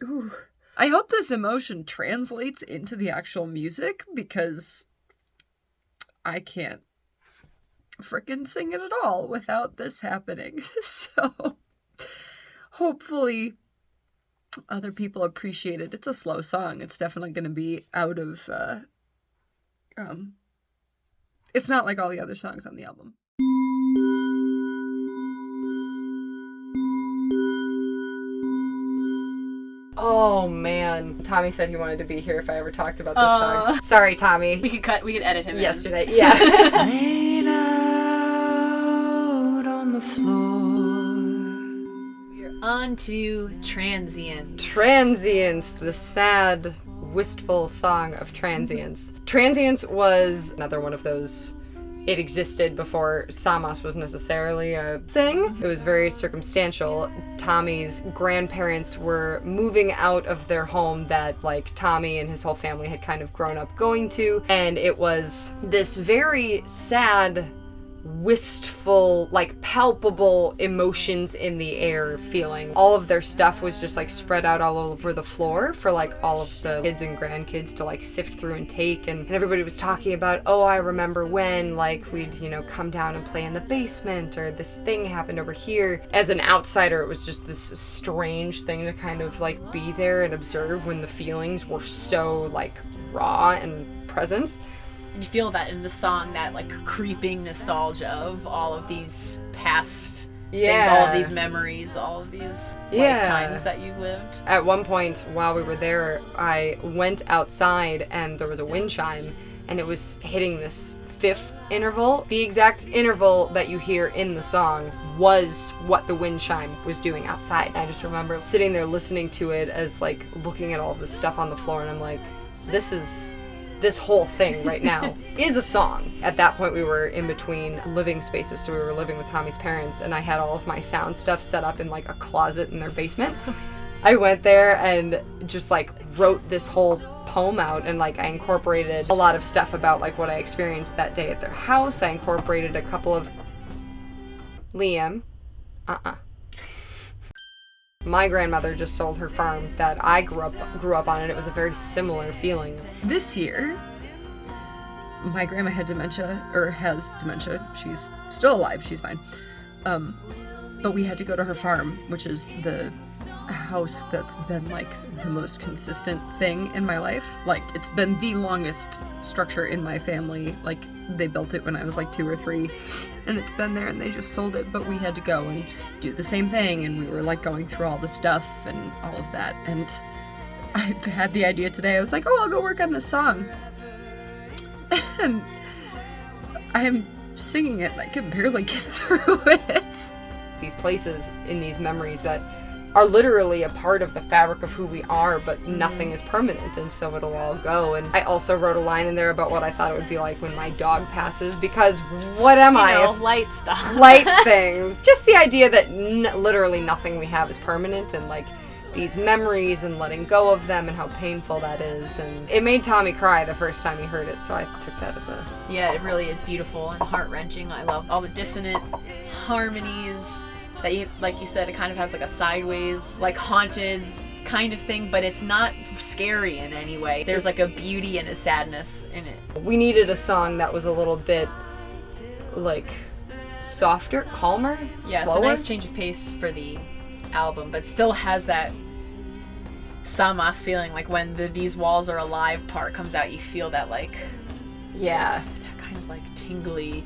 Ooh. I hope this emotion translates into the actual music, because I can't frickin' sing it at all without this happening. So hopefully other people appreciate it. It's a slow song. It's definitely going to be out of it's not like all the other songs on the album. Oh man, Tommy said he wanted to be here if I ever talked about this song. Sorry, Tommy. We could edit him yesterday. in. Yeah. Laid out on the floor. We're on to Transience. Transience, the sad, wistful song of Transience. Transience was another one of those. It existed before samas was necessarily a thing. It was very circumstantial. Tommy's grandparents were moving out of their home that, like, Tommy and his whole family had kind of grown up going to, and it was this very sad, wistful, like, palpable emotions in the air feeling. All of their stuff was just, like, spread out all over the floor for, like, all of the kids and grandkids to, like, sift through and take, and everybody was talking about, oh, I remember when, like, we'd, you know, come down and play in the basement, or this thing happened over here. As an outsider, it was just this strange thing to kind of, like, be there and observe when the feelings were so, like, raw and present. And you feel that in the song, that like creeping nostalgia of all of these past things, all of these memories, all of these lifetimes that you lived. At one point while we were there, I went outside and there was a wind chime and it was hitting this fifth interval. The exact interval that you hear in the song was what the wind chime was doing outside. I just remember sitting there listening to it as, like, looking at all this stuff on the floor, and I'm like, this whole thing right now is a song. At that point, we were in between living spaces, so we were living with Tommy's parents, and I had all of my sound stuff set up in, like, a closet in their basement. I went there and just, like, wrote this whole poem out, and, like, I incorporated a lot of stuff about, like, what I experienced that day at their house. I incorporated a couple of... Liam. My grandmother just sold her farm that I grew up on, and it was a very similar feeling. This year, my grandma had dementia, or has dementia. She's still alive, she's fine. But we had to go to her farm, which is the house that's been, like, the most consistent thing in my life. Like, it's been the longest structure in my family. Like, they built it when I was, like, 2 or 3, and it's been there, and they just sold it, but we had to go and do the same thing, and we were, like, going through all the stuff and all of that, and I had the idea today. I was like, oh, I'll go work on this song. And I'm singing it, and I can barely get through it. These places in these memories that are literally a part of the fabric of who we are, but nothing is permanent, and so it'll all go. And I also wrote a line in there about what I thought it would be like when my dog passes, because what am I? Light stuff. Light things. Just the idea that literally nothing we have is permanent, and, like, these memories and letting go of them and how painful that is. And it made Tommy cry the first time he heard it, so I took that as a... Yeah, it really is beautiful and heart-wrenching. I love all the dissonant harmonies that, you, like you said, it kind of has like a sideways, like, haunted kind of thing, but it's not scary in any way. There's, like, a beauty and a sadness in it. We needed a song that was a little bit, like, softer, calmer, yeah, slower. It's a nice change of pace for the album, but still has that samas feeling. Like, when the "these walls are alive" part comes out, you feel that, like, yeah, that kind of, like, tingly,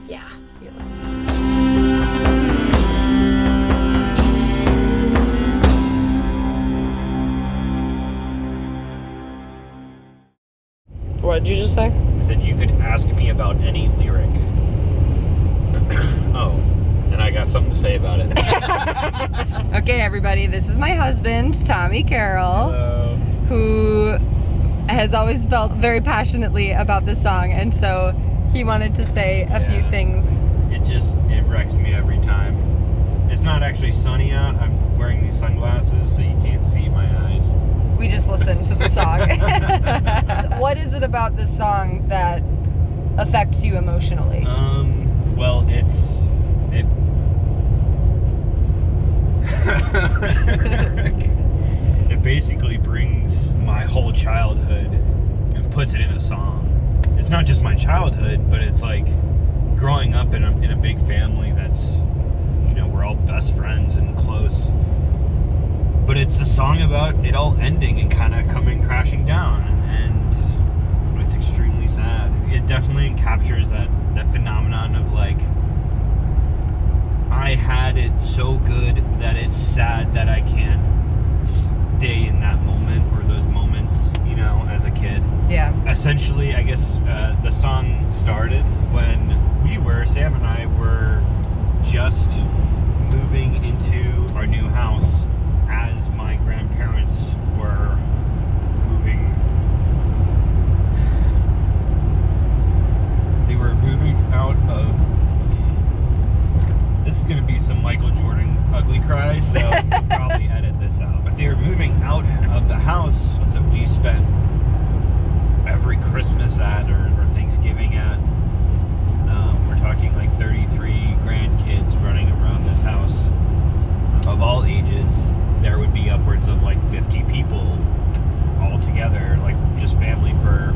yeah, feeling. What did you just say? I said you could ask me about any lyric. Oh, and I got something to say about it. Okay, everybody, this is my husband, Tommy Carroll. Hello. Who has always felt very passionately about this song, and so he wanted to say a few things. It wrecks me every time. It's not actually sunny out. I'm wearing these sunglasses so you can't see my eyes. We just listened to the song. What is it about this song that affects you emotionally? Well, it whole childhood and puts it in a song. It's not just my childhood, but it's like growing up in a big family that's, you know, we're all best friends and close. But it's a song about it all ending and kind of coming crashing down, and it's extremely sad. It definitely captures that phenomenon of like, I had it so good that it's sad that I can't stay in that moment or those moments, you know, as a kid. Yeah. Essentially, I guess the song started when Sam and I were just moving into our new house as my grandparents were moving. They were moving out of. This is going to be some Michael Jordan ugly cry, so I'll probably edit this out. But they were moving out of the house that we spent every Christmas at or Thanksgiving at. We're talking like 33 grandkids running around this house of all ages. There would be upwards of like 50 people all together, like just family for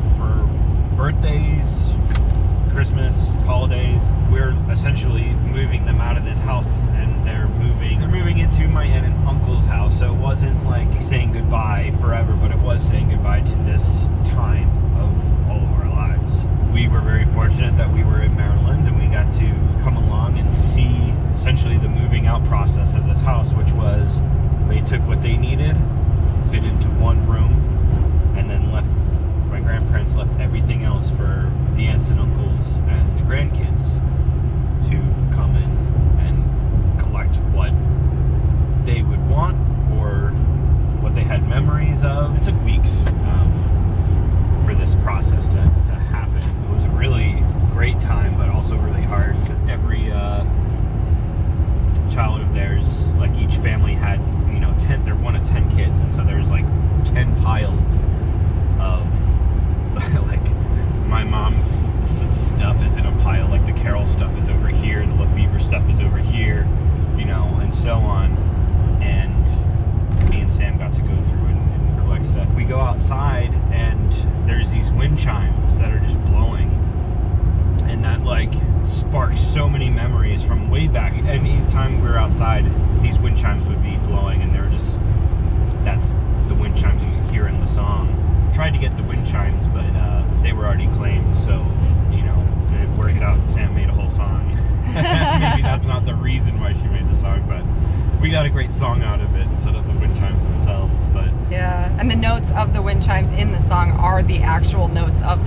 birthdays, Christmas, holidays. We're essentially moving them out of this house, and they're moving into my aunt and uncle's house. So it wasn't like saying goodbye forever, but it was saying goodbye to this time of all of our lives. We were very fortunate that we were in Maryland, and we got to come along and see essentially the moving out process of this house, which was they took what they needed, fit into one room, and then my grandparents left everything else for the aunts and uncles and the grandkids to come in and collect what they would want or what they had memories of. It took weeks for this process to happen. It was a really great time, but also really hard, because every child of theirs, like each family had, you know, 10, they're one of 10 kids, and so there's like 10 piles of like my mom's stuff is in a pile, like the Carroll stuff is over here, the Lefevre stuff is over here, you know, and so on. And me and Sam got to go through and collect stuff. We go outside, and there's these wind chimes that are just blowing, and that like sparks so many memories from way back. And anytime we were outside, these wind chimes would be blowing, and they were just, that's the wind chimes you hear in the song. Tried to get the wind chimes, but they were already claimed, so, you know, it works out. Sam made a whole song. Maybe that's not the reason why she made the song, but we got a great song out of it instead of the wind chimes themselves. But yeah, and the notes of the wind chimes in the song are the actual notes of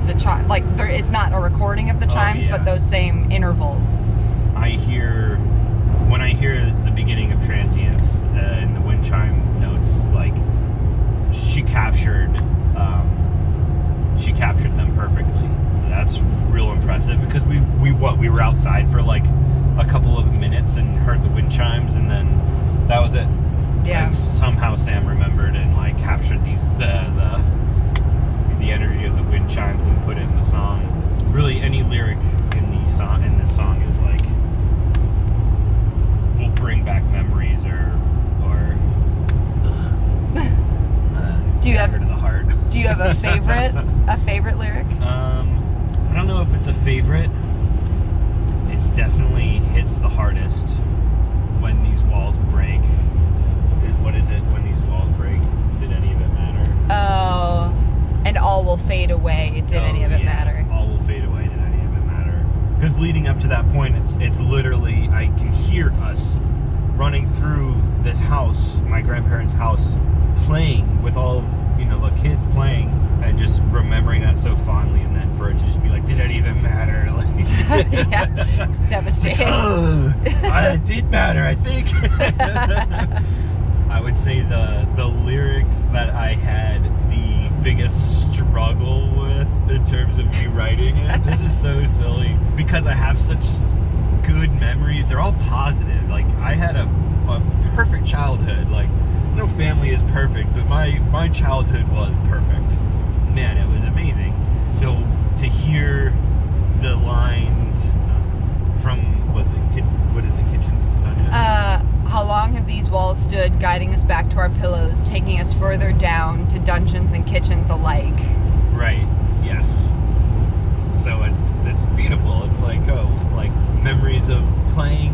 the chime. Like, it's not a recording of the chimes, but those same intervals. When I hear the beginning of Transience and the wind chime notes, like, she captured them perfectly. That's real impressive, because we were outside for like a couple of minutes and heard the wind chimes, and then that was it. Yeah. And somehow Sam remembered and like captured the energy of the wind chimes and put it in the song. Really, any lyric in this song is like, will bring back memories or do you have to the heart. Do you have a favorite lyric? I don't know if it's a favorite. It's definitely hits the hardest. When these walls break. What is it? When these walls break, did any of it matter? Oh, and all will fade away. Did any of it matter? All will fade away. Did any of it matter? Because leading up to that point, it's literally, I can hear us running through this house, my grandparents' house, playing with all of, you know, the kids playing, and just remembering that so fondly, and then for it to just be like, did it even matter? Like, yeah, it's devastating. It did matter, I think. I would say the lyrics that I had the biggest struggle with in terms of me writing it, this is so silly, because I have such good memories. They're all positive. Like, I had a perfect childhood. Like, no family is perfect, but my childhood was perfect. Man, it was amazing. So to hear the lines from, what is it, Kitchen's Dungeons? How long have these walls stood, guiding us back to our pillows, taking us further down to dungeons and kitchens alike? Right. Yes. So it's beautiful. It's like memories of playing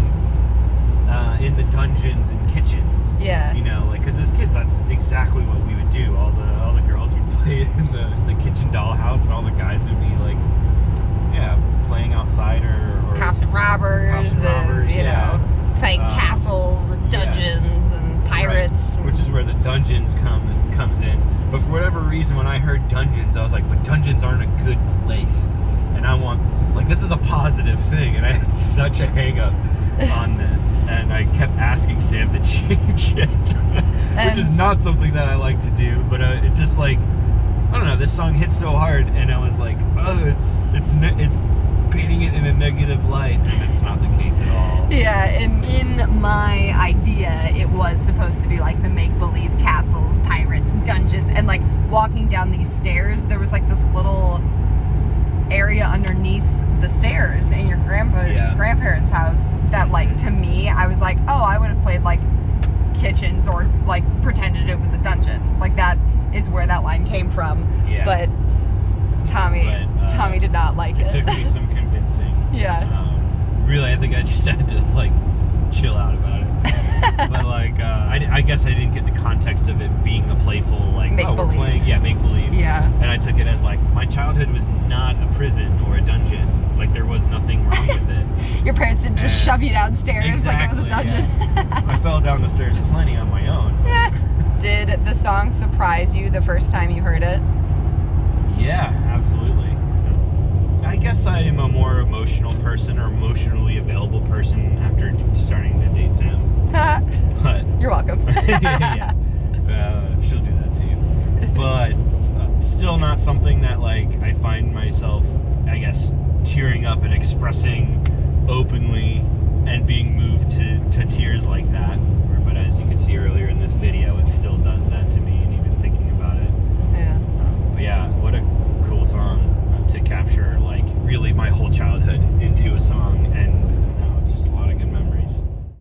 in the dungeons and kitchens. Yeah. You know, like, because as kids, that's exactly what we would do. All the girls would play in the kitchen dollhouse, and all the guys would be like, playing outside or Cops and robbers, you know, playing castles and dungeons and pirates. Right. Which is where the dungeons comes in. But for whatever reason, when I heard dungeons, I was like, but dungeons aren't a good place. And I want, like, this is a positive thing. And I had such a hang up on this. And I kept asking Sam to change it. Which is not something that I like to do. But it just, like, I don't know, this song hit so hard. And I was like, oh, it's painting it in a negative light. And it's not the case at all. Yeah, and in my idea, it was supposed to be like the make-believe castles, pirates, dungeons, and like walking down these stairs, there was like this little area underneath the stairs in your grandparents' house that, like, to me, I was like, oh, I would have played like kitchens or like pretended it was a dungeon. Like, that is where that line came from. Yeah. But Tommy did not like it. It took me some convincing. Yeah. Really, I think I just had to, like, chill out about it. But, like, I guess I didn't get the context of it being a playful, like, we're playing, make-believe. Yeah. And I took it as, like, my childhood was not a prison or a dungeon. Like, there was nothing wrong with it. Your parents didn't just shove you downstairs like it was a dungeon. Yeah. I fell down the stairs plenty on my own. Did the song surprise you the first time you heard it? Yeah, absolutely. I guess I am a more emotional person or emotionally available person after starting to date Sam. But you're welcome. Yeah. She'll do that to you. But still not something that, like, I find myself, I guess, tearing up and expressing openly and being moved to tears like that.